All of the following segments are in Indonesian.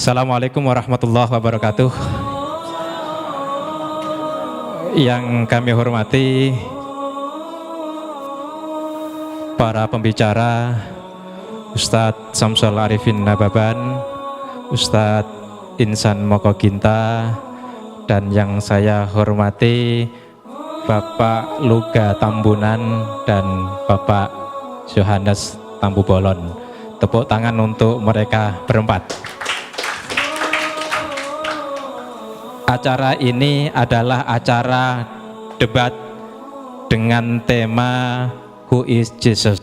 Assalamualaikum warahmatullahi wabarakatuh. Yang kami hormati para pembicara, Ustadz Samsul Arifin Nababan, Ustadz Insan Mokoginta, dan yang saya hormati Bapak Luga Tambunan dan Bapak Yohanes Tambubolon. Tepuk tangan untuk mereka berempat. Acara ini adalah acara debat dengan tema Who is Jesus?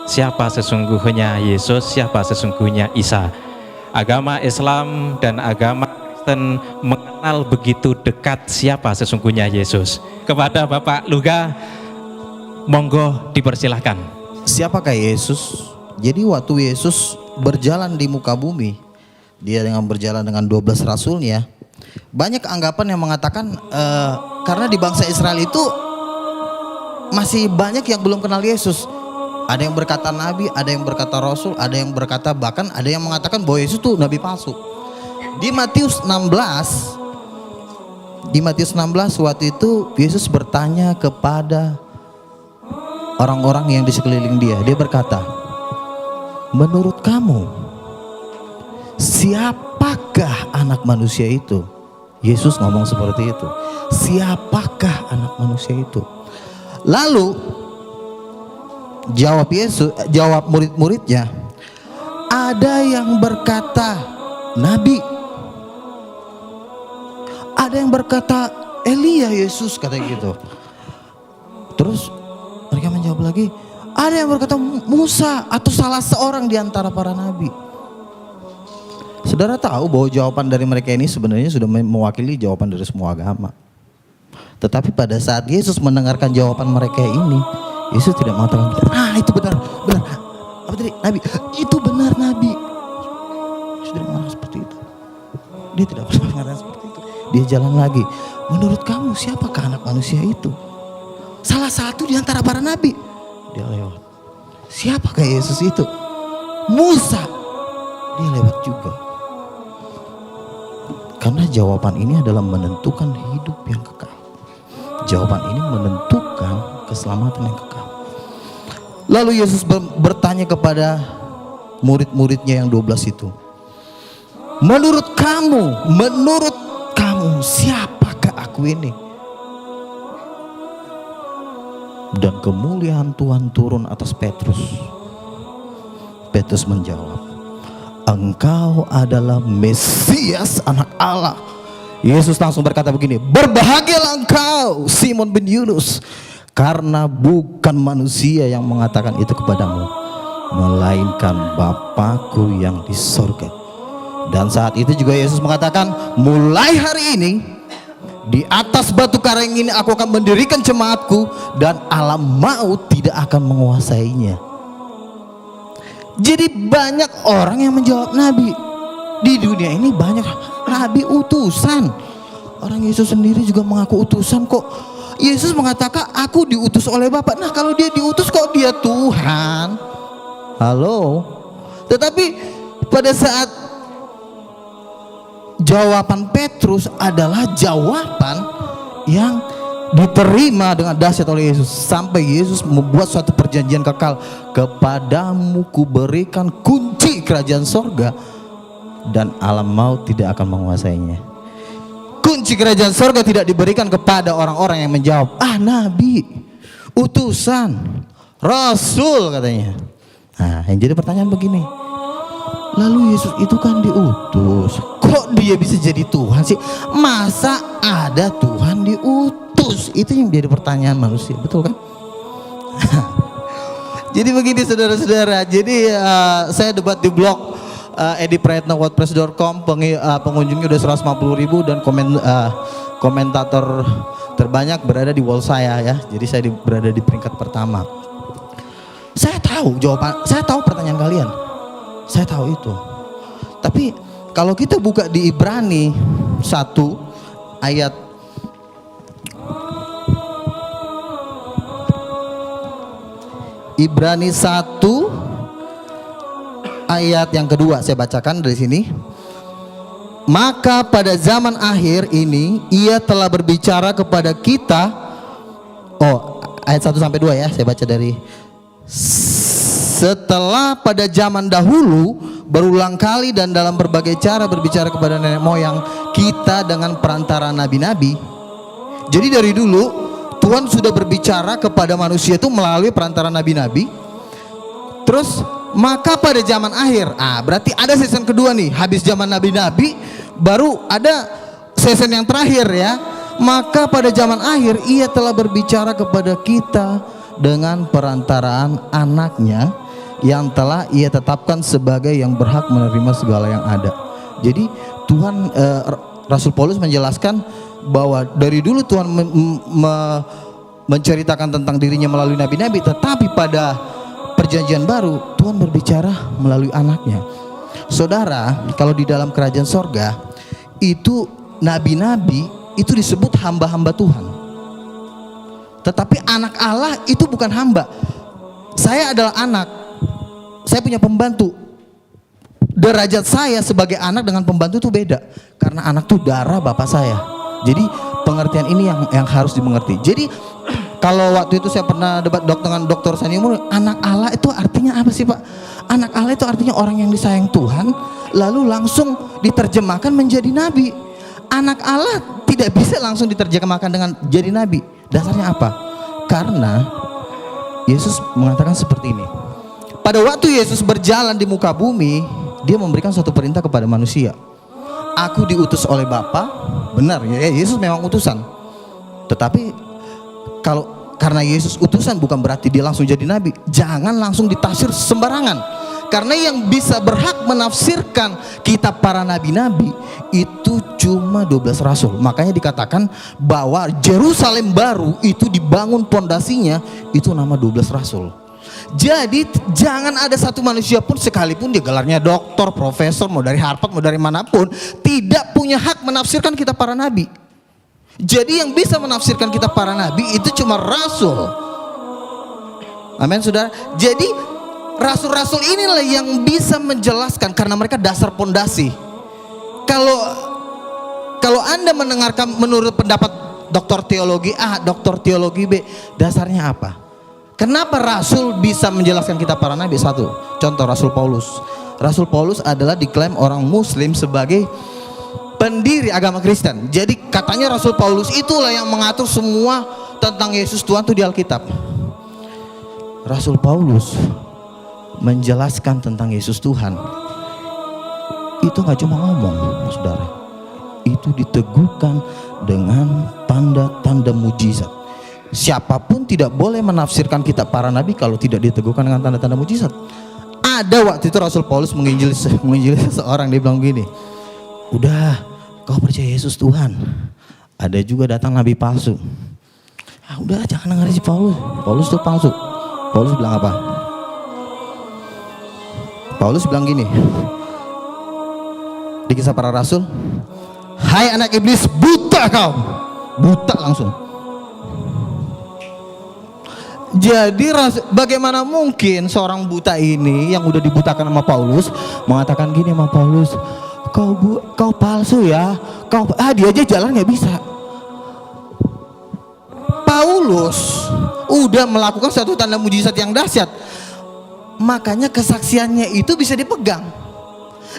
Siapa sesungguhnya Yesus? Siapa sesungguhnya Isa? Agama Islam dan agama Kristen mengenal begitu dekat siapa sesungguhnya Yesus. Kepada Bapak Luga, monggo dipersilahkan. Siapakah Yesus? Jadi waktu Yesus berjalan di muka bumi, dia berjalan dengan 12 rasulnya. Banyak anggapan yang mengatakan karena di bangsa Israel itu masih banyak yang belum kenal Yesus. Ada yang berkata nabi, ada yang berkata rasul, ada yang berkata, bahkan ada yang mengatakan bahwa Yesus itu nabi palsu. Di Matius 16 waktu itu Yesus bertanya kepada orang-orang yang di sekeliling dia. Dia berkata, menurut kamu siapakah anak manusia itu? Yesus ngomong seperti itu. Siapakah anak manusia itu? Lalu jawab murid-muridnya, ada yang berkata nabi, ada yang berkata Elia, Yesus katanya gitu. Terus mereka menjawab lagi, ada yang berkata Musa atau salah seorang di antara para nabi. Saudara tahu bahwa jawaban dari mereka ini sebenarnya sudah mewakili jawaban dari semua agama. Tetapi pada saat Yesus mendengarkan jawaban mereka ini, Yesus tidak mengatakan, itu benar. Apa tadi? Nabi. Itu benar nabi. Yesus tidak mengatakan seperti itu. Dia tidak pernah mengatakan seperti itu. Dia jalan lagi. Menurut kamu siapakah anak manusia itu? Salah satu di antara para nabi. Dia lewat. Siapakah Yesus itu? Musa. Dia lewat juga. Karena jawaban ini adalah menentukan hidup yang kekal. Jawaban ini menentukan keselamatan yang kekal. Lalu Yesus bertanya kepada murid-muridnya yang 12 itu, menurut kamu siapakah aku ini? Dan kemuliaan Tuhan turun atas Petrus. Petrus menjawab, engkau adalah Mesias, anak Allah. Yesus langsung berkata begini, berbahagialah engkau Simon bin Yunus, karena bukan manusia yang mengatakan itu kepadamu, melainkan Bapakku yang di sorga. Dan saat itu juga Yesus mengatakan, mulai hari ini di atas batu karang ini aku akan mendirikan jemaatku, dan alam maut tidak akan menguasainya. Jadi banyak orang yang menjawab nabi. Di dunia ini banyak nabi utusan. Orang Yesus sendiri juga mengaku utusan kok. Yesus mengatakan aku diutus oleh Bapa. Nah kalau dia diutus kok dia Tuhan? Halo. Tetapi pada saat jawaban Petrus adalah jawaban yang diterima dengan dahsyat oleh Yesus, sampai Yesus membuat suatu perjanjian kekal, kepadamu kuberikan kunci kerajaan sorga dan alam maut tidak akan menguasainya. Kunci kerajaan sorga tidak diberikan kepada orang-orang yang menjawab nabi, utusan, rasul katanya. Nah yang jadi pertanyaan begini, lalu Yesus itu kan diutus, kok dia bisa jadi Tuhan sih? Masa ada Tuhan diutus? Itu yang menjadi pertanyaan manusia, betul kan? Jadi begini saudara-saudara, jadi saya debat di blog ediprayetnawordpress.com, pengunjungnya udah 150.000 dan komentator terbanyak berada di wall saya ya. Jadi saya berada di peringkat pertama. Saya tahu jawaban, saya tahu pertanyaan kalian, saya tahu itu. Tapi kalau kita buka di Ibrani 1 ayat Ibrani 1 ayat yang kedua, saya bacakan dari sini. Maka pada zaman akhir ini ia telah berbicara kepada kita. Oh, ayat 1 sampai 2 ya, saya baca dari. Setelah pada zaman dahulu berulang kali dan dalam berbagai cara berbicara kepada nenek moyang kita dengan perantara nabi-nabi. Jadi dari dulu Tuhan sudah berbicara kepada manusia itu melalui perantara nabi-nabi. Terus maka pada zaman akhir, berarti ada season kedua nih. Habis zaman nabi-nabi baru ada season yang terakhir ya. Maka pada zaman akhir ia telah berbicara kepada kita dengan perantaraan anaknya yang telah ia tetapkan sebagai yang berhak menerima segala yang ada. Jadi Tuhan, Rasul Paulus menjelaskan bahwa dari dulu Tuhan menceritakan tentang dirinya melalui nabi-nabi, tetapi pada perjanjian baru Tuhan berbicara melalui anaknya. Saudara, kalau di dalam kerajaan sorga itu nabi-nabi itu disebut hamba-hamba Tuhan. Tetapi anak Allah itu bukan hamba. Saya adalah anak, saya punya pembantu. Derajat saya sebagai anak dengan pembantu itu beda, karena anak itu darah bapak saya. Jadi pengertian ini yang harus dimengerti. Jadi kalau waktu itu saya pernah debat dengan Dr. Saniumur, anak Allah itu artinya apa sih Pak? Anak Allah itu artinya orang yang disayang Tuhan, lalu langsung diterjemahkan menjadi nabi. Anak Allah tidak bisa langsung diterjemahkan dengan jadi nabi. Dasarnya apa? Karena Yesus mengatakan seperti ini. Pada waktu Yesus berjalan di muka bumi, dia memberikan suatu perintah kepada manusia. Aku diutus oleh Bapa. Benar ya, Yesus memang utusan. Tetapi karena Yesus utusan bukan berarti dia langsung jadi nabi. Jangan langsung ditafsir sembarangan. Karena yang bisa berhak menafsirkan kitab para nabi-nabi itu cuma 12 rasul. Makanya dikatakan bahwa Yerusalem baru itu dibangun pondasinya itu nama 12 rasul. Jadi jangan ada satu manusia pun sekalipun dia gelarnya doktor, profesor, mau dari Harvard, mau dari manapun, tidak punya hak menafsirkan kitab para nabi. Jadi yang bisa menafsirkan kitab para nabi itu cuma rasul. Amin saudara. Jadi rasul-rasul inilah yang bisa menjelaskan karena mereka dasar pondasi. Kalau Anda mendengarkan menurut pendapat doktor teologi A, doktor teologi B, dasarnya apa? Kenapa rasul bisa menjelaskan kitab para nabi? Satu, contoh Rasul Paulus. Rasul Paulus adalah diklaim orang muslim sebagai pendiri agama Kristen. Jadi katanya Rasul Paulus itulah yang mengatur semua tentang Yesus Tuhan itu di Alkitab. Rasul Paulus menjelaskan tentang Yesus Tuhan itu gak cuma ngomong, saudara. Itu diteguhkan dengan tanda-tanda mujizat. Siapapun tidak boleh menafsirkan kitab para nabi kalau tidak diteguhkan dengan tanda-tanda mujizat. Ada waktu itu Rasul Paulus menginjili seseorang, dia bilang begini, udah kau percaya Yesus Tuhan, ada juga datang nabi palsu. Udah jangan dengar si Paulus. Paulus itu palsu. Paulus bilang apa? Paulus bilang gini di Kisah Para Rasul, hai anak iblis, buta kau. Buta langsung. Jadi bagaimana mungkin seorang buta ini yang udah dibutakan sama Paulus mengatakan gini sama Paulus, kau palsu ya, dia aja jalan nggak bisa. Paulus udah melakukan satu tanda mujizat yang dahsyat, makanya kesaksiannya itu bisa dipegang.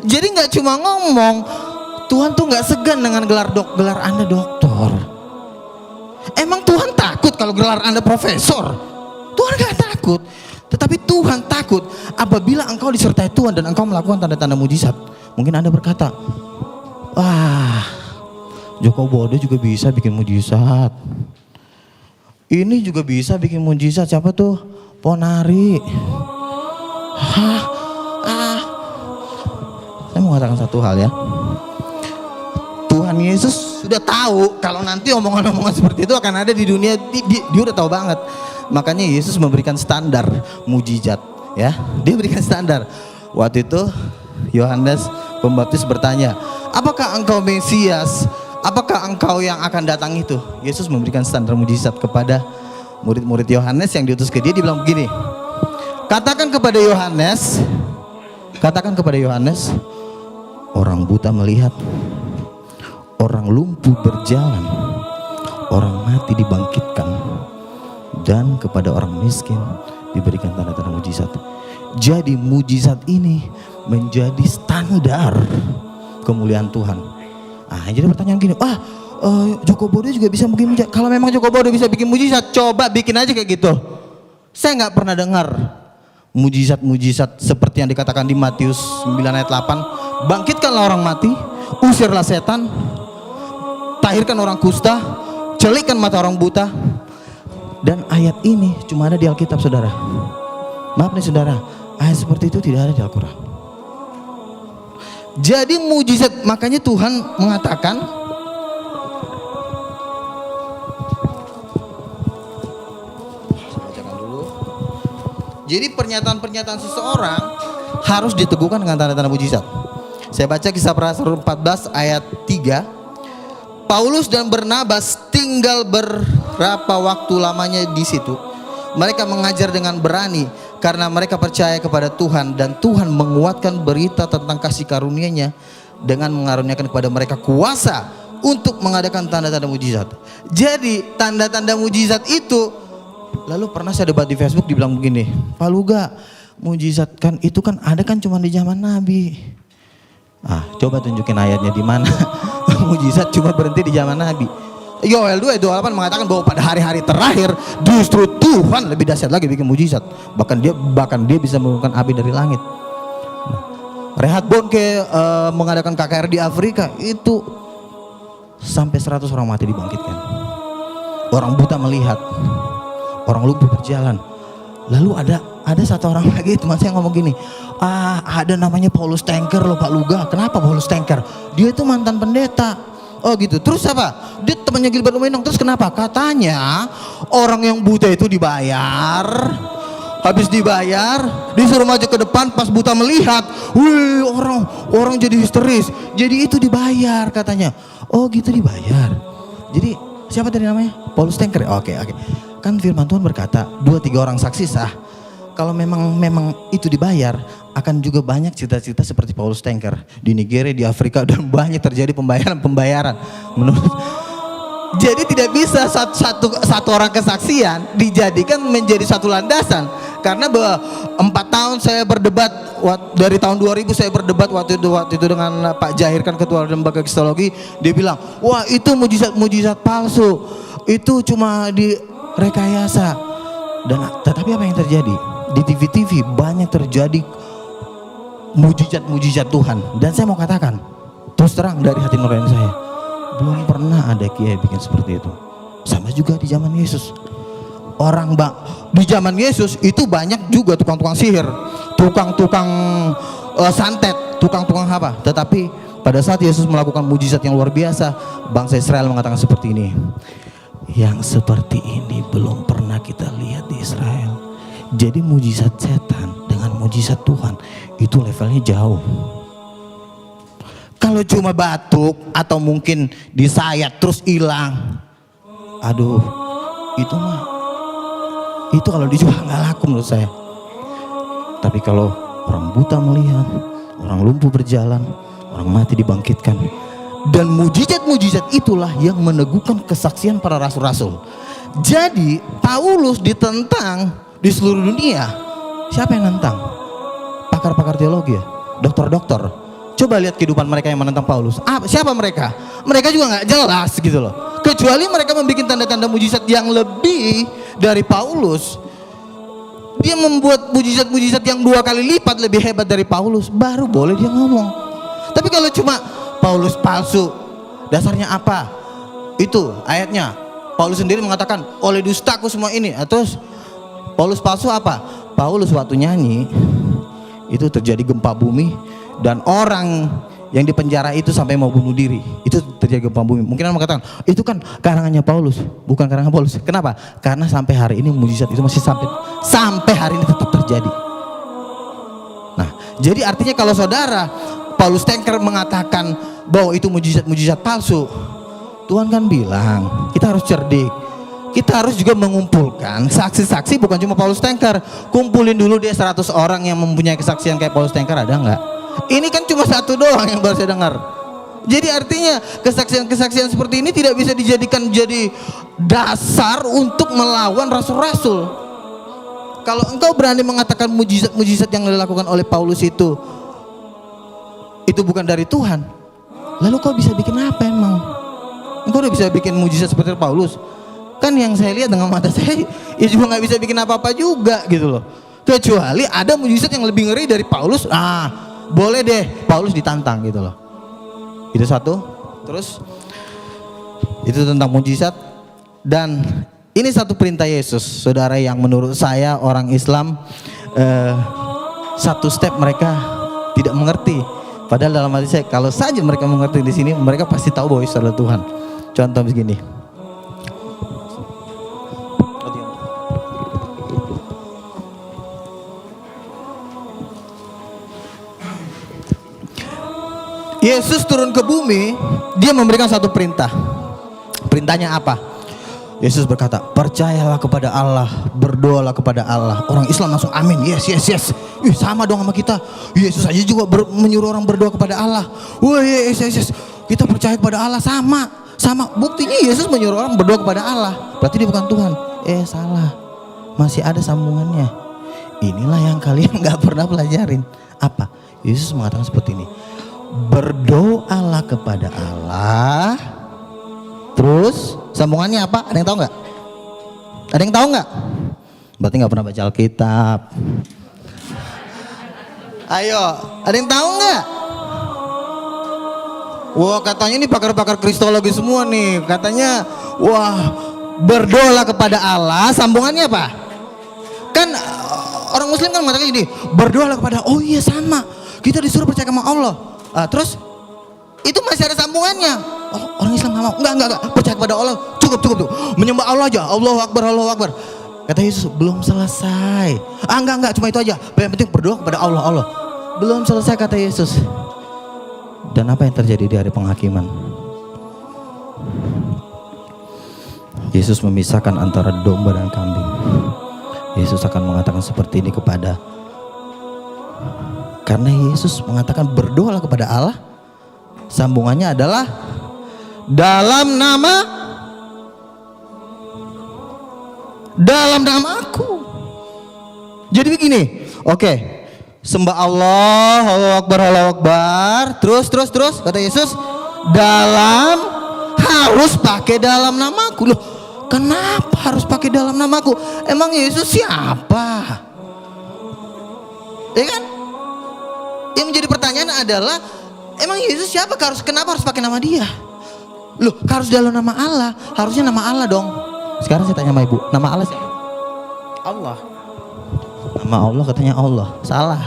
Jadi nggak cuma ngomong, Tuhan tuh nggak segan dengan gelar Anda doktor. Emang Tuhan takut kalau gelar Anda profesor? Tuhan gak takut, tetapi Tuhan takut apabila engkau disertai Tuhan dan engkau melakukan tanda-tanda mujizat. Mungkin Anda berkata, wah, Joko Bodo juga bisa bikin mujizat, ini juga bisa bikin mujizat. Siapa tuh? Ponari. Saya mau mengatakan satu hal ya, Tuhan Yesus sudah tahu kalau nanti omongan-omongan seperti itu akan ada di dunia. Dia udah tahu banget. Makanya Yesus memberikan standar mujizat ya. Dia berikan standar. Waktu itu Yohanes Pembaptis bertanya, apakah engkau Mesias? Apakah engkau yang akan datang itu? Yesus memberikan standar mujizat kepada murid-murid Yohanes yang diutus ke dia. Dia bilang begini, katakan kepada Yohanes, orang buta melihat, orang lumpuh berjalan, orang mati dibangkitkan, dan kepada orang miskin diberikan tanda-tanda mujizat. Jadi mujizat ini menjadi standar kemuliaan Tuhan. Jadi pertanyaan gini, Joko Bodo juga bisa bikin mujizat. Kalau memang Joko Bodo bisa bikin mujizat, coba bikin aja kayak gitu. Saya nggak pernah dengar mujizat-mujizat seperti yang dikatakan di Matius 9 ayat 8. Bangkitkanlah orang mati, usirlah setan, tahirkan orang kusta, celikkan mata orang buta. Dan ayat ini cuma ada di Alkitab, saudara. Maaf nih saudara, ayat seperti itu tidak ada di Al-Quran. Jadi mujizat, makanya Tuhan mengatakan, jadi pernyataan-pernyataan seseorang harus diteguhkan dengan tanda-tanda mujizat. Saya baca Kisah Para Rasul 14 ayat 3. Paulus dan Barnabas tinggal berapa waktu lamanya di situ. Mereka mengajar dengan berani karena mereka percaya kepada Tuhan, dan Tuhan menguatkan berita tentang kasih karunia-Nya dengan mengaruniakan kepada mereka kuasa untuk mengadakan tanda-tanda mujizat. Jadi tanda-tanda mujizat itu, lalu pernah saya debat di Facebook, dibilang begini, Pak Luga, mujizat kan itu kan ada kan cuma di zaman Nabi. Coba tunjukin ayatnya di mana mujizat cuma berhenti di zaman Nabi. Yoel 2:28 mengatakan bahwa pada hari-hari terakhir justru Tuhan lebih dahsyat lagi bikin mujizat. Bahkan dia bisa menurunkan api dari langit. Reinhard Bonnke mengadakan KKR di Afrika itu sampai 100 orang mati dibangkitkan. Orang buta melihat, orang lumpuh berjalan. Lalu ada satu orang lagi teman saya ngomong gini, ada namanya Paulus Tanker loh Pak Luga. Kenapa Paulus Tanker? Dia itu mantan pendeta. Oh gitu. Terus apa? Dia temannya Gilbert Lumenong. Terus kenapa? Katanya orang yang buta itu dibayar. Habis dibayar, disuruh maju ke depan, pas buta melihat, wih orang jadi histeris. Jadi itu dibayar katanya. Oh gitu, dibayar. Jadi siapa tadi namanya? Paulus Tanker. Oke. Kan firman Tuhan berkata, 2-3 orang saksi sah. Kalau memang itu dibayar, akan juga banyak cerita-cerita seperti Paulus Tanker di Nigeria, di Afrika, dan banyak terjadi pembayaran. Jadi tidak bisa satu orang kesaksian dijadikan menjadi satu landasan. Karena 4 tahun saya berdebat, dari tahun 2000 saya berdebat waktu itu dengan Pak Jahir, kan ketua lembaga kristologi. Dia bilang, wah itu mujizat palsu, itu cuma direkayasa. Tetapi apa yang terjadi? Di TV banyak terjadi mujizat Tuhan. Dan saya mau katakan terus terang dari hati nurani saya, belum pernah ada kiai bikin seperti itu. Sama juga di zaman Yesus. Di zaman Yesus itu banyak juga tukang-tukang sihir, tukang-tukang santet, tukang-tukang apa. Tetapi pada saat Yesus melakukan mujizat yang luar biasa, bangsa Israel mengatakan seperti ini, yang seperti ini belum pernah kita lihat di Israel. Jadi mujizat setan dengan mujizat Tuhan itu levelnya jauh. Kalau cuma batuk atau mungkin disayat terus hilang, itu kalau dijual nggak laku menurut saya. Tapi kalau orang buta melihat, orang lumpuh berjalan, orang mati dibangkitkan, dan mujizat-mujizat itulah yang meneguhkan kesaksian para rasul-rasul. Jadi Paulus ditentang di seluruh dunia. Siapa yang nentang? Pakar-pakar teologi ya, dokter-dokter. Coba lihat kehidupan mereka yang menentang Paulus. Siapa mereka? Mereka juga nggak jelas gitu loh. Kecuali mereka membuat tanda-tanda mujizat yang lebih dari Paulus. Dia membuat mujizat-mujizat yang 2 kali lipat lebih hebat dari Paulus, baru boleh dia ngomong. Tapi kalau cuma Paulus palsu, dasarnya apa? Itu ayatnya. Paulus sendiri mengatakan, oleh dustaku semua ini. Terus Paulus palsu apa? Paulus waktu nyanyi itu terjadi gempa bumi, dan orang yang dipenjara itu sampai mau bunuh diri. Itu terjadi gempa bumi. Mungkin orang mengatakan itu kan karangannya Paulus, bukan karangan Paulus. Kenapa? Karena sampai hari ini mujizat itu masih sampai hari ini tetap terjadi. Nah, jadi artinya kalau saudara Paulus Tanker mengatakan bahwa itu mujizat palsu, Tuhan kan bilang kita harus cerdik. Kita harus juga mengumpulkan saksi-saksi, bukan cuma Paulus Tanker. Kumpulin dulu dia 100 orang yang mempunyai kesaksian kayak Paulus Tanker, ada nggak? Ini kan cuma satu doang yang baru saya dengar. Jadi artinya kesaksian-kesaksian seperti ini tidak bisa dijadikan jadi dasar untuk melawan rasul-rasul. Kalau engkau berani mengatakan mujizat-mujizat yang dilakukan oleh Paulus itu bukan dari Tuhan, lalu kau bisa bikin apa emang? Engkau udah bisa bikin mujizat seperti Paulus? Kan yang saya lihat dengan mata saya, ya juga nggak bisa bikin apa-apa juga gitu loh. Kecuali ada mujizat yang lebih ngeri dari Paulus, boleh deh Paulus ditantang gitu loh. Itu satu. Terus itu tentang mujizat. Dan ini satu perintah Yesus, saudara, yang menurut saya orang Islam satu step mereka tidak mengerti. Padahal dalam hati saya, kalau saja mereka mengerti di sini, mereka pasti tahu bahwa Yesus adalah Tuhan. Contoh begini. Yesus turun ke bumi, dia memberikan satu perintah. Perintahnya apa? Yesus berkata, percayalah kepada Allah, berdoalah kepada Allah. Orang Islam langsung amin, yes. Sama dong sama kita. Yesus aja juga menyuruh orang berdoa kepada Allah. Wah, yes. Kita percaya kepada Allah, sama. Buktinya Yesus menyuruh orang berdoa kepada Allah. Berarti dia bukan Tuhan. Salah. Masih ada sambungannya. Inilah yang kalian gak pernah pelajarin. Apa? Yesus mengatakan seperti ini. Berdoalah kepada Allah. Terus sambungannya apa? Ada yang tahu nggak? Ada yang tahu nggak? Berarti nggak pernah baca Alkitab. Ayo, ada yang tahu nggak? Wah, katanya ini pakar-pakar kristologi semua nih. Katanya, wah, berdoalah kepada Allah. Sambungannya apa? Kan orang Muslim kan mengatakan gini, berdoalah kepada. Oh iya, sama. Kita disuruh percaya sama Allah. Terus itu masih ada sambungannya. Orang Islam nggak mau. Enggak. Percaya kepada Allah. Cukup. Menyembah Allah aja. Allahu Akbar. Kata Yesus, belum selesai. Enggak. Cuma itu aja. Yang penting berdoa kepada Allah. Belum selesai, kata Yesus. Dan apa yang terjadi di hari penghakiman? Yesus memisahkan antara domba dan kambing. Yesus akan mengatakan seperti ini karena Yesus mengatakan berdoalah kepada Allah. Sambungannya adalah dalam namaku. Jadi begini, oke. Sembah Allah, Allahu Akbar. Terus kata Yesus, harus pakai dalam namaku. Loh, kenapa harus pakai dalam namaku? Emang Yesus siapa? Ya kan? Yang menjadi pertanyaan adalah, emang Yesus siapa? Kenapa harus pakai nama dia? Loh, harus dalam nama Allah. Harusnya nama Allah dong. Sekarang saya tanya sama ibu, nama Allah siapa? Allah. Nama Allah katanya Allah. Salah.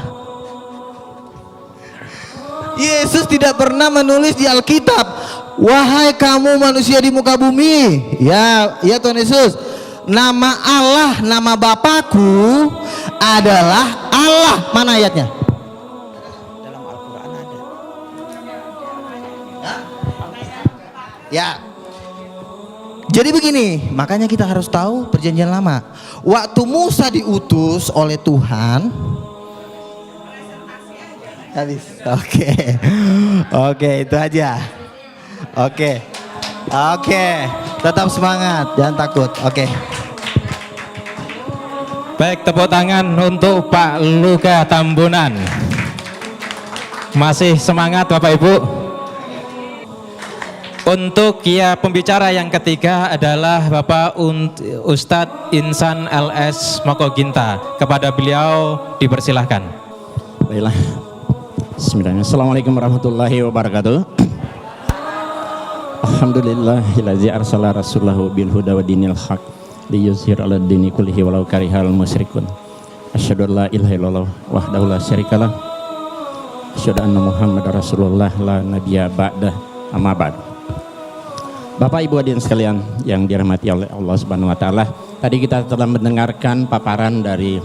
Yesus tidak pernah menulis di Alkitab, wahai kamu manusia di muka bumi. Ya Tuhan Yesus. Nama Allah, nama Bapakku adalah Allah. Mana ayatnya? Dalam Al-Quran ada. Ya. Jadi begini, makanya kita harus tahu perjanjian lama. Waktu Musa diutus oleh Tuhan, habis. Oke, itu aja. Oke. Tetap semangat, jangan takut. Oke. Baik, tepuk tangan untuk Pak Luka Tambunan. Masih semangat Bapak Ibu. Untuk pembicara yang ketiga adalah Bapak Ustadz Insan LS Mokoginta. Kepada beliau dipersilahkan. Baiklah. Bismillahirrahmanirrahim. Assalamualaikum warahmatullahi wabarakatuh. Alhamdulillahillazi arsala rasulahu bil huda wa dinil haq liyuzhir 'ala dini kullihi walau karihal musyrikun. Asyhadu an la ilaha illallah wahdahu la syarikalah. Asyhadu anna Muhammadar Rasulullah la nabiyya ba'dah. Amma ba'd. Bapak Ibu hadirin sekalian yang dirahmati oleh Allah Subhanahu wa taala, tadi kita telah mendengarkan paparan dari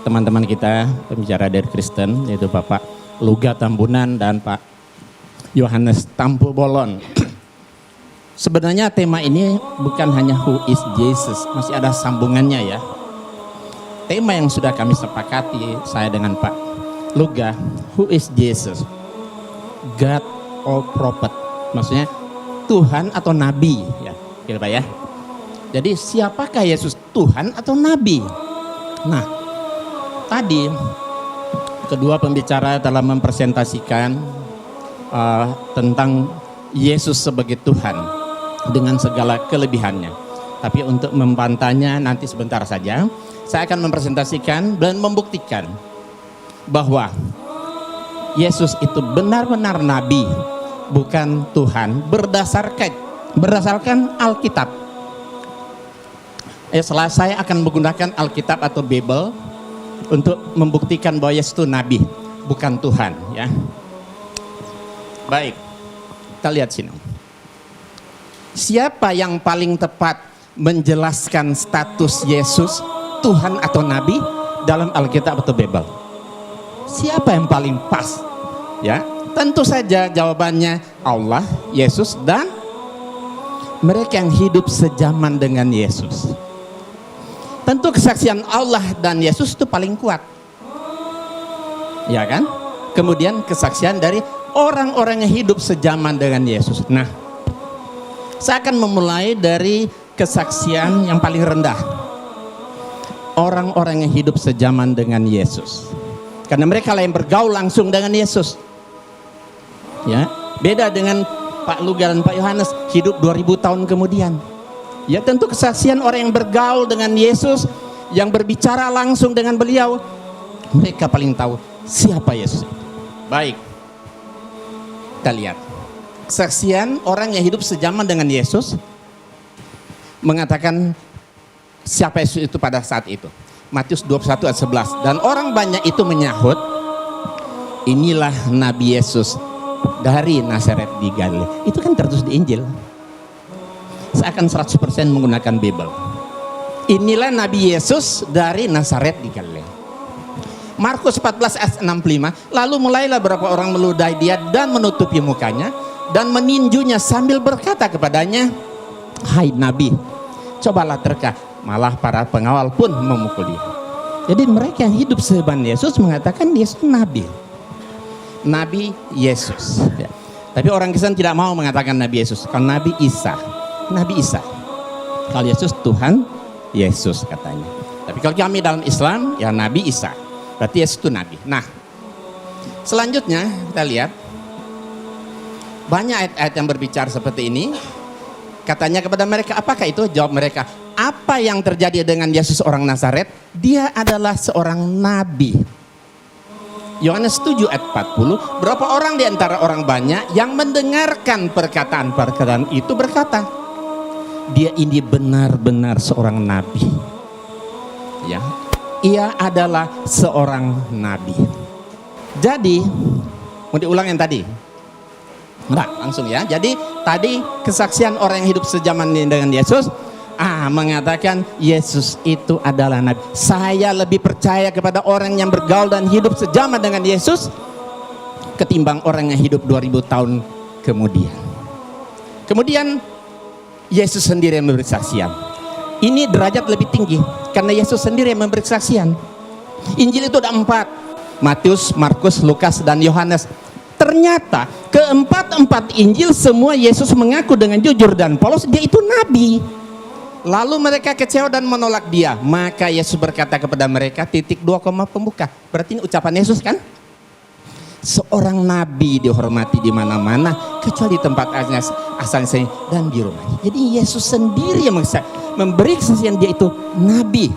teman-teman kita pembicara dari Kristen, yaitu Bapak Luga Tambunan dan Pak Yohanes Tampu Bolon. Sebenarnya tema ini bukan hanya who is Jesus, masih ada sambungannya ya. Tema yang sudah kami sepakati saya dengan Pak Luga, who is Jesus? God or prophet. Maksudnya Tuhan atau nabi ya, gitu Pak ya. Jadi siapakah Yesus, Tuhan atau nabi? Nah, tadi kedua pembicara telah mempresentasikan tentang Yesus sebagai Tuhan dengan segala kelebihannya. Tapi untuk membantahnya nanti sebentar saja. Saya akan mempresentasikan dan membuktikan bahwa Yesus itu benar-benar nabi, bukan Tuhan, berdasarkan Alkitab. Setelah saya akan menggunakan Alkitab atau Bible untuk membuktikan bahwa Yesus itu nabi, bukan Tuhan, ya. Baik, kita lihat sini. Siapa yang paling tepat menjelaskan status Yesus Tuhan atau nabi dalam Alkitab atau Bible? Siapa yang paling pas? Ya, tentu saja jawabannya Allah, Yesus, dan mereka yang hidup sejaman dengan Yesus. Tentu kesaksian Allah dan Yesus itu paling kuat, ya kan? Kemudian kesaksian dari orang-orang yang hidup sejaman dengan Yesus. Nah, saya akan memulai dari kesaksian yang paling rendah, orang-orang yang hidup sejaman dengan Yesus, karena mereka lah yang bergaul langsung dengan Yesus. Ya, beda dengan Pak Luga dan Pak Yohanes hidup 2000 tahun kemudian. Ya, tentu kesaksian orang yang bergaul dengan Yesus, yang berbicara langsung dengan beliau, mereka paling tahu siapa Yesus. Baik, kita lihat kesaksian orang yang hidup sejaman dengan Yesus mengatakan siapa Yesus itu pada saat itu. Matius 21 ayat 11. Dan orang banyak itu menyahut, inilah Nabi Yesus dari Nazaret di Galilea. Itu kan tertulis di Injil. Saya akan 100% menggunakan Bible. Inilah Nabi Yesus dari Nazaret di Galilea. Markus 14 ayat 65. Lalu mulailah beberapa orang meludahi dia dan menutupi mukanya dan meninjunya sambil berkata kepadanya, hai Nabi, cobalah terka. Malah para pengawal pun memukul dia. Jadi mereka yang hidup sejaman Yesus mengatakan Yesus Nabi. Nabi Yesus, ya. Tapi orang Kristen tidak mau mengatakan Nabi Yesus. Kalau Nabi Isa, Nabi Isa. Kalau Yesus Tuhan Yesus katanya. Tapi kalau kami dalam Islam ya Nabi Isa. Berarti Yesus itu Nabi. Nah, selanjutnya kita lihat banyak ayat-ayat yang berbicara seperti ini. Katanya kepada mereka, apakah itu? Jawab mereka, apa yang terjadi dengan Yesus orang Nazaret? Dia adalah seorang nabi. Yohanes 7 ayat 40, berapa orang di antara orang banyak yang mendengarkan perkataan-perkataan itu berkata, dia ini benar-benar seorang nabi. Ya, ia adalah seorang nabi. Jadi, mau diulang yang tadi? Enggak, langsung ya. Jadi, tadi kesaksian orang yang hidup sejaman dengan Yesus, mengatakan Yesus itu adalah nabi. Saya lebih percaya kepada orang yang bergaul dan hidup sejaman dengan Yesus ketimbang orang yang hidup 2000 tahun kemudian. Kemudian Yesus sendiri yang memberi kesaksian. Ini derajat lebih tinggi karena Yesus sendiri yang memberi kesaksian. Injil itu ada 4, Matius, Markus, Lukas, dan Yohanes. Ternyata keempat Injil semua Yesus mengaku dengan jujur dan polos dia itu nabi. Lalu mereka kecewa dan menolak dia. Maka Yesus berkata kepada mereka, titik 2 koma pembuka. Berarti ini ucapan Yesus kan? Seorang nabi dihormati di mana-mana kecuali di tempat asalnya dan di rumah. Jadi Yesus sendiri yang memberi kesaksian dia itu nabi.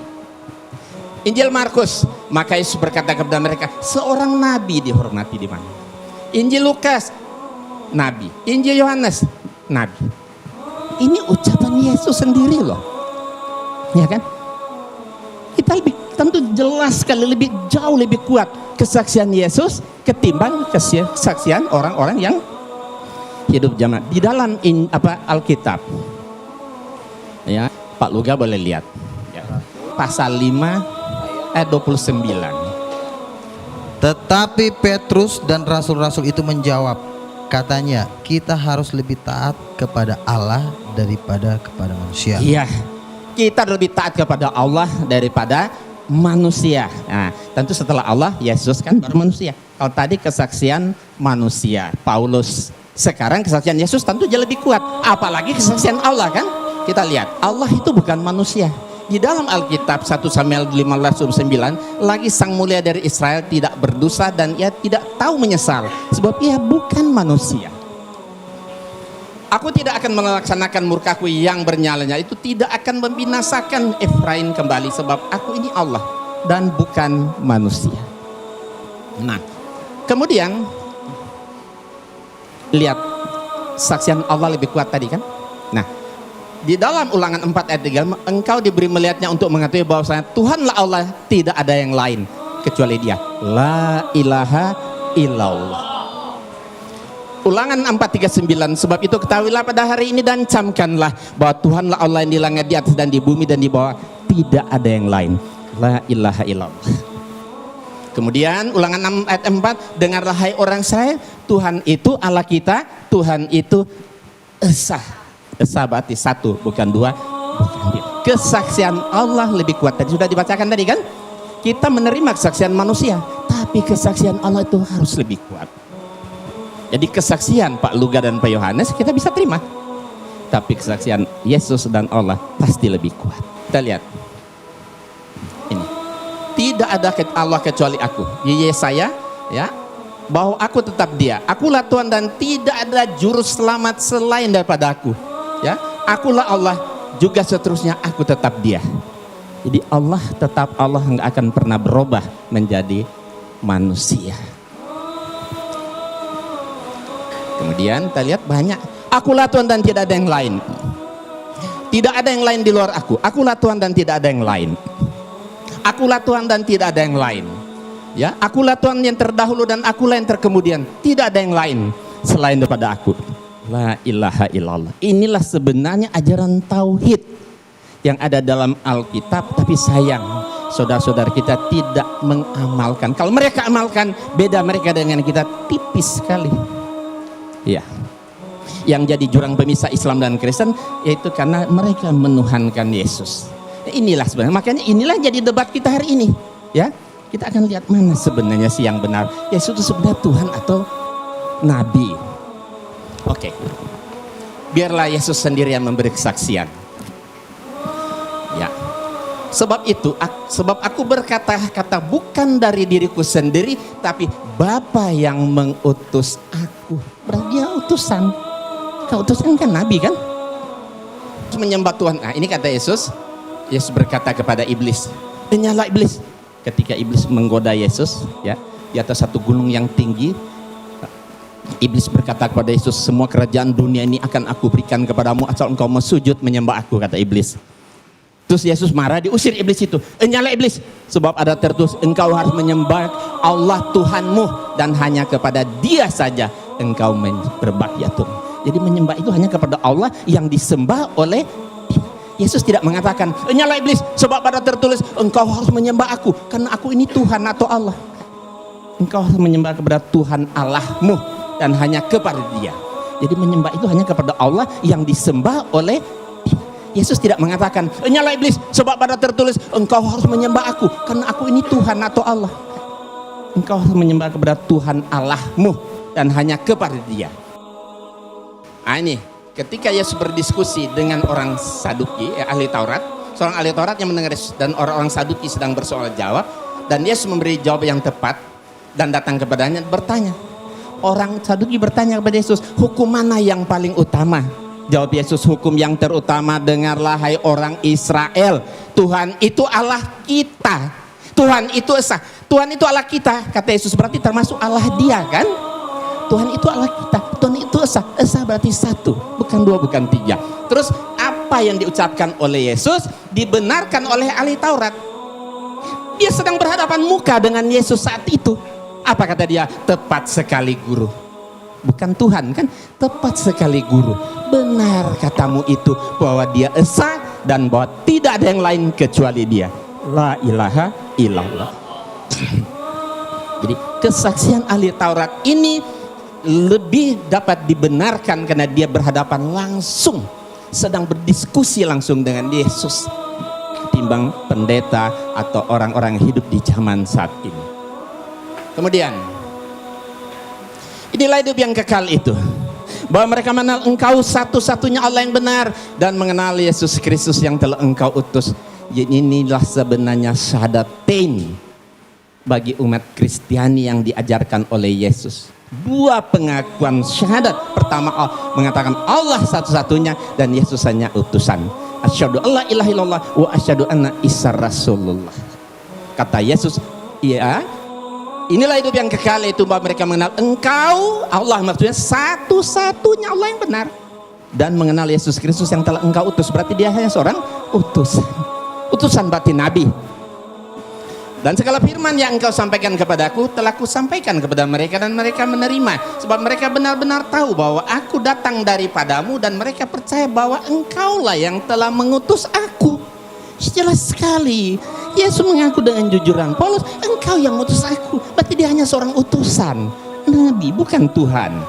Injil Markus, maka Yesus berkata kepada mereka, seorang nabi dihormati di mana. Injil Lukas, nabi. Injil Yohanes, nabi. Ini ucapan Yesus sendiri loh, ya kan? Kita lebih tentu jelas sekali, lebih jauh lebih kuat kesaksian Yesus ketimbang kesaksian orang-orang yang hidup zaman di dalam Alkitab. Ya, Pak Luga boleh lihat. Ya. Pasal 5 ayat 29. Tetapi Petrus dan rasul-rasul itu menjawab, katanya, kita harus lebih taat kepada Allah daripada kepada manusia. Iya, kita lebih taat kepada Allah daripada manusia. Nah, tentu setelah Allah, Yesus kan baru manusia. Kalau tadi kesaksian manusia, Paulus. Sekarang kesaksian Yesus tentu jauh lebih kuat. Apalagi kesaksian Allah kan. Kita lihat, Allah itu bukan manusia. Di dalam Alkitab 1 Samuel 15:9, lagi sang mulia dari Israel tidak berdosa dan ia tidak tahu menyesal. Sebab ia bukan manusia. Aku tidak akan melaksanakan murkaku yang bernyalanya, itu tidak akan membinasakan Efraim kembali, sebab aku ini Allah dan bukan manusia. Nah, kemudian lihat saksian Allah lebih kuat tadi kan. Nah, di dalam Ulangan 4 ayat 3, engkau diberi melihatnya untuk mengetahui bahwasanya Tuhanlah Allah, tidak ada yang lain kecuali Dia. La ilaha illallah. Ulangan 4:39, sebab itu ketahuilah pada hari ini dan camkanlah bahwa Tuhanlah Allah yang di langit, di atas dan di bumi dan di bawah, tidak ada yang lain. La ilaha illallah. Kemudian Ulangan 6 ayat 4, dengarlah hai orang Israel, Tuhan itu Allah kita, Tuhan itu Esa. Esa berarti satu, bukan dua, bukan dia. Kesaksian Allah lebih kuat. Tadi sudah dibacakan tadi kan? Kita menerima kesaksian manusia, tapi kesaksian Allah itu harus lebih kuat. Jadi kesaksian Pak Luga dan Pak Yohanes kita bisa terima, tapi kesaksian Yesus dan Allah pasti lebih kuat. Kita lihat ini, tidak ada Allah kecuali aku. Yesaya ya, bahwa aku tetap Dia, akulah Tuhan dan tidak ada juru selamat selain daripada aku. Ya, akulah Allah, juga seterusnya aku tetap Dia. Jadi Allah tetap Allah, nggak akan pernah berubah menjadi manusia. Kemudian kita lihat banyak, akulah Tuhan dan tidak ada yang lain. Tidak ada yang lain di luar aku. Akulah Tuhan dan tidak ada yang lain. Akulah Tuhan dan tidak ada yang lain. Ya, akulah Tuhan yang terdahulu dan akulah yang terkemudian. Tidak ada yang lain selain daripada aku. La ilaha illallah. Inilah sebenarnya ajaran tauhid yang ada dalam Alkitab, tapi sayang saudara-saudara kita tidak mengamalkan. Kalau mereka amalkan, beda mereka dengan kita tipis sekali. Ya, yang jadi jurang pemisah Islam dan Kristen yaitu karena mereka menuhankan Yesus. Inilah sebenarnya, makanya inilah jadi debat kita hari ini. Ya, kita akan lihat mana sebenarnya sih yang benar. Yesus itu sebenarnya Tuhan atau Nabi. Oke, biarlah Yesus sendiri yang memberi kesaksian. Ya, sebab itu, sebab aku berkata-kata bukan dari diriku sendiri, tapi Bapa yang mengutus aku. Berarti Dia utusan. Kau utusan kan Nabi kan? Menyembah Tuhan. Nah, ini kata Yesus. Yesus berkata kepada iblis, "Dengarlah iblis." Ketika iblis menggoda Yesus, ya, di atas satu gunung yang tinggi, iblis berkata kepada Yesus, "Semua kerajaan dunia ini akan aku berikan kepadamu asal engkau mau sujud menyembah aku," kata iblis. Terus Yesus marah, diusir iblis itu. "Nyala iblis, sebab ada tertulis, engkau harus menyembah Allah Tuhanmu dan hanya kepada Dia saja engkau berbakti ya Tuhan." Jadi menyembah itu hanya kepada Allah yang disembah oleh Yesus. Tidak mengatakan, "Nyala iblis, sebab ada tertulis engkau harus menyembah aku karena aku ini Tuhan atau Allah." Engkau harus menyembah kepada Tuhan Allahmu dan hanya kepada Dia. Jadi menyembah itu hanya kepada Allah yang disembah oleh Yesus. Tidak mengatakan, "Nyala iblis, sebab ada tertulis engkau harus menyembah aku karena aku ini Tuhan atau Allah." Engkau harus menyembah kepada Tuhan Allahmu dan hanya kepada Dia. Nah, ini ketika Yesus berdiskusi dengan orang Saduki, ahli Taurat, seorang ahli Taurat yang mendengar Yesus dan orang-orang Saduki sedang bersoal jawab, dan Yesus memberi jawab yang tepat dan datang kepadanya bertanya. Orang Saduki bertanya kepada Yesus, "Hukum mana yang paling utama?" Jawab Yesus, "Hukum yang terutama, dengarlah hai orang Israel, Tuhan itu Allah kita. Tuhan itu esa. Tuhan itu Allah kita," kata Yesus, berarti termasuk Allah Dia kan? Tuhan itu Allah kita, Tuhan itu esa. Esa berarti satu, bukan dua, bukan tiga. Terus apa yang diucapkan oleh Yesus dibenarkan oleh ahli Taurat. Dia sedang berhadapan muka dengan Yesus saat itu. Apa kata dia? "Tepat sekali guru." Bukan Tuhan kan? "Tepat sekali guru. Benar katamu itu bahwa Dia esa dan bahwa tidak ada yang lain kecuali Dia. La ilaha illallah." Jadi kesaksian ahli Taurat ini lebih dapat dibenarkan karena dia berhadapan langsung, sedang berdiskusi langsung dengan Yesus. ketimbang pendeta atau orang-orang yang hidup di zaman saat ini. Kemudian, inilah hidup yang kekal itu, bahwa mereka mengenal Engkau satu-satunya Allah yang benar dan mengenal Yesus Kristus yang telah Engkau utus. Inilah sebenarnya syahadatain bagi umat Kristiani yang diajarkan oleh Yesus. Dua pengakuan syahadat. Pertama, mengatakan Allah satu-satunya dan Yesus hanya utusan. Asyhadu alla ilaha illallah wa asyhadu anna Isa Rasulullah. Kata Yesus, iya, inilah hidup yang kekal, itu bahwa mereka mengenal Engkau Allah, maksudnya satu-satunya Allah yang benar, dan mengenal Yesus Kristus yang telah Engkau utus. Berarti dia hanya seorang utusan berarti nabi. Dan segala firman yang Engkau sampaikan kepadaku telah Kusampaikan kepada mereka, dan mereka menerima, sebab mereka benar-benar tahu bahwa Aku datang daripadamu, dan mereka percaya bahwa Engkaulah yang telah mengutus Aku. Jelas sekali Yesus mengaku dengan jujuran, Paulus, Engkau yang mengutus Aku. Berarti dia hanya seorang utusan, nabi, bukan Tuhan.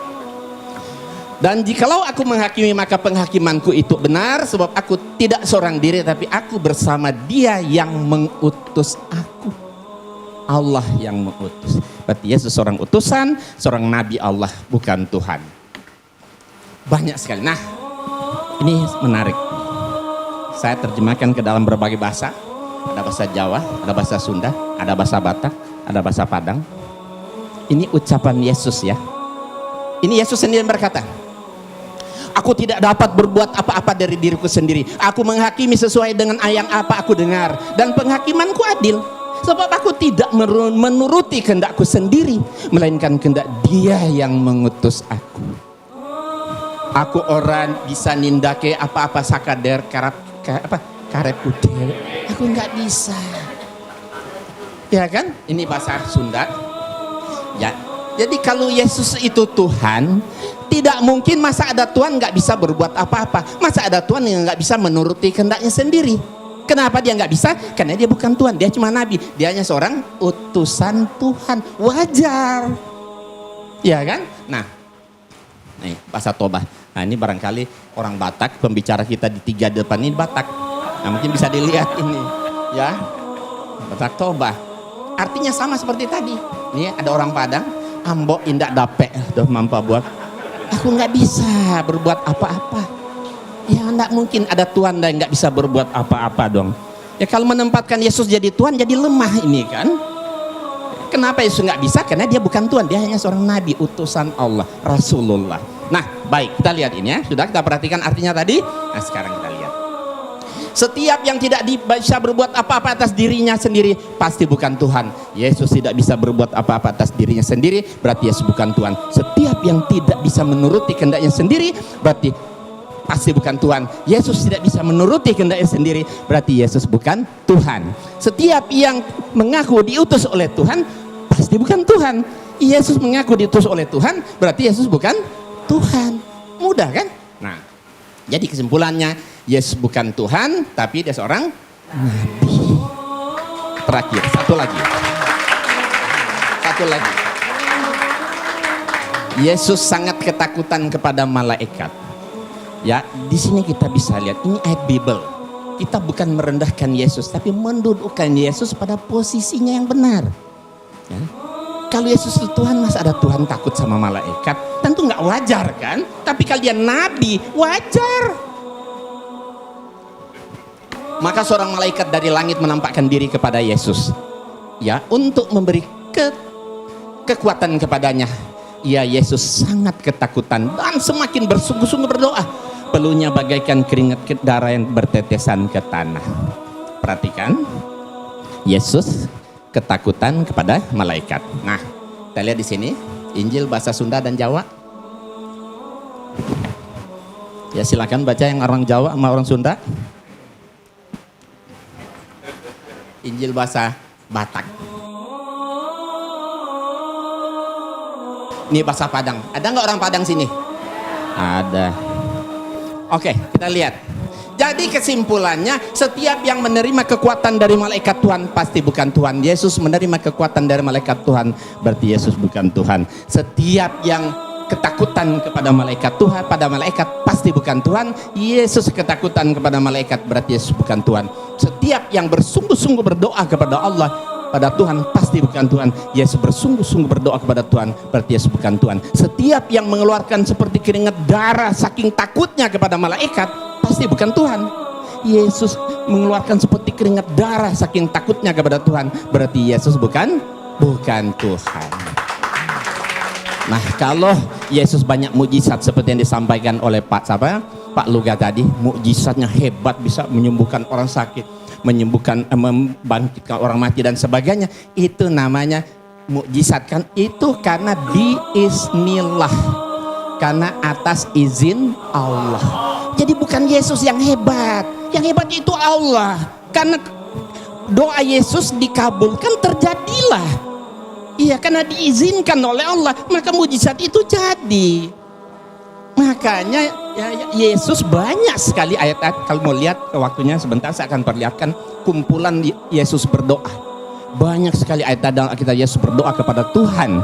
Dan jikalau Aku menghakimi, maka penghakimanku itu benar, sebab Aku tidak seorang diri, tapi Aku bersama Dia yang mengutus Aku. Allah yang mengutus. Berarti Yesus seorang utusan, seorang nabi Allah, bukan Tuhan. Banyak sekali. Nah, ini menarik. Saya terjemahkan ke dalam berbagai bahasa. Ada bahasa Jawa, ada bahasa Sunda, ada bahasa Batak, ada bahasa Padang. Ini ucapan Yesus ya. Ini Yesus sendiri berkata, Aku tidak dapat berbuat apa-apa dari diriku sendiri. Aku menghakimi sesuai dengan yang apa aku dengar, dan penghakimanku adil. Sebab aku tidak menuruti kehendakku sendiri, melainkan kehendak Dia yang mengutus aku. Aku orang bisa nindake apa-apa sakader karep kuder. Aku nggak bisa. Ya kan? Ini bahasa Sunda. Ya. Jadi kalau Yesus itu Tuhan, tidak mungkin masa ada Tuhan nggak bisa berbuat apa-apa. Masa ada Tuhan yang nggak bisa menuruti kehendaknya sendiri. Kenapa dia nggak bisa? Karena dia bukan Tuhan, dia cuma nabi, dia hanya seorang utusan Tuhan. Wajar, ya kan? Nah, nih bahasa Toba. Nah ini barangkali orang Batak, pembicara kita di tiga depan ini Batak. Nah mungkin bisa dilihat ini, ya, Batak Toba. Artinya sama seperti tadi. Ini ada orang Padang, Ambo indak dape, doh mampa buat. Aku nggak bisa berbuat apa-apa. Ya enggak mungkin ada Tuhan dan enggak bisa berbuat apa-apa dong. Ya kalau menempatkan Yesus jadi Tuhan, jadi lemah ini kan. Kenapa Yesus enggak bisa? Karena dia bukan Tuhan, dia hanya seorang nabi, utusan Allah, Rasulullah. Nah baik, kita lihat ini ya. Sudah kita perhatikan artinya tadi. Nah sekarang kita lihat. Setiap yang tidak bisa berbuat apa-apa atas dirinya sendiri pasti bukan Tuhan. Yesus tidak bisa berbuat apa-apa atas dirinya sendiri, berarti Yesus bukan Tuhan. Setiap yang tidak bisa menuruti kehendaknya sendiri berarti pasti bukan Tuhan. Yesus tidak bisa menuruti kehendaknya sendiri, berarti Yesus bukan Tuhan. Setiap yang mengaku diutus oleh Tuhan pasti bukan Tuhan. Yesus mengaku diutus oleh Tuhan, berarti Yesus bukan Tuhan. Mudah kan? Nah, jadi kesimpulannya Yesus bukan Tuhan, tapi dia seorang nabi. Terakhir, satu lagi. Yesus sangat ketakutan kepada malaikat. Ya, di sini kita bisa lihat ini ayat Bible. Kita bukan merendahkan Yesus, tapi mendudukkan Yesus pada posisinya yang benar. Ya. Kalau Yesus itu Tuhan, masa ada Tuhan takut sama malaikat? Tentu nggak wajar kan? Tapi kalau dia nabi, wajar. Maka seorang malaikat dari langit menampakkan diri kepada Yesus, ya, untuk memberi kekuatan kepadanya. Ya, Yesus sangat ketakutan dan semakin bersungguh-sungguh berdoa. Peluhnya bagaikan keringat darah yang bertetesan ke tanah. Perhatikan, Yesus ketakutan kepada malaikat. Nah, kita lihat di sini Injil bahasa Sunda dan Jawa. Ya, silakan baca yang orang Jawa sama orang Sunda. Injil bahasa Batak. Ini bahasa Padang. Ada nggak orang Padang sini? Ada. Oke, kita lihat. Jadi kesimpulannya, setiap yang menerima kekuatan dari malaikat Tuhan pasti bukan Tuhan. Yesus menerima kekuatan dari malaikat Tuhan, berarti Yesus bukan Tuhan. Setiap yang ketakutan kepada malaikat Tuhan, pada malaikat pasti bukan Tuhan. Yesus ketakutan kepada malaikat, berarti Yesus bukan Tuhan. Setiap yang bersungguh-sungguh berdoa kepada Allah, pada Tuhan, pasti bukan Tuhan. Yesus bersungguh-sungguh berdoa kepada Tuhan, berarti Yesus bukan Tuhan. Setiap yang mengeluarkan seperti keringat darah saking takutnya kepada malaikat, pasti bukan Tuhan. Yesus mengeluarkan seperti keringat darah saking takutnya kepada Tuhan, berarti Yesus bukan Tuhan. Nah, kalau Yesus banyak mukjizat seperti yang disampaikan oleh Pak Luga tadi, mukjizatnya hebat, bisa menyembuhkan orang sakit, membangkitkan orang mati dan sebagainya, itu namanya mukjizat kan? Itu karena biiznillah, karena atas izin Allah. Jadi bukan Yesus yang hebat itu Allah. Karena doa Yesus dikabulkan, terjadilah. Iya, karena diizinkan oleh Allah, maka mujizat itu jadi. Makanya Yesus banyak sekali ayat-ayat. Kalau mau lihat waktunya sebentar, saya akan perlihatkan kumpulan Yesus berdoa. Banyak sekali ayat dalam Alkitab Yesus berdoa kepada Tuhan.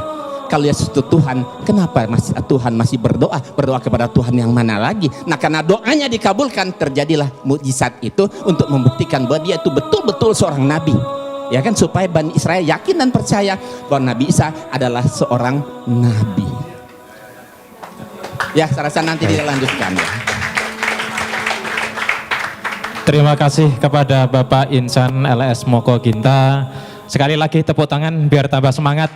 Kalau Yesus itu Tuhan, kenapa Tuhan masih berdoa kepada Tuhan yang mana lagi? Nah, karena doanya dikabulkan, terjadilah mujizat itu untuk membuktikan bahwa dia itu betul-betul seorang nabi. Ya kan, supaya Bani Israel yakin dan percaya bahwa Nabi Isa adalah seorang nabi. Ya, saya rasa nanti dilanjutkan ya. Terima kasih kepada Bapak Insan LS Moko Ginta. Sekali lagi tepuk tangan biar tambah semangat.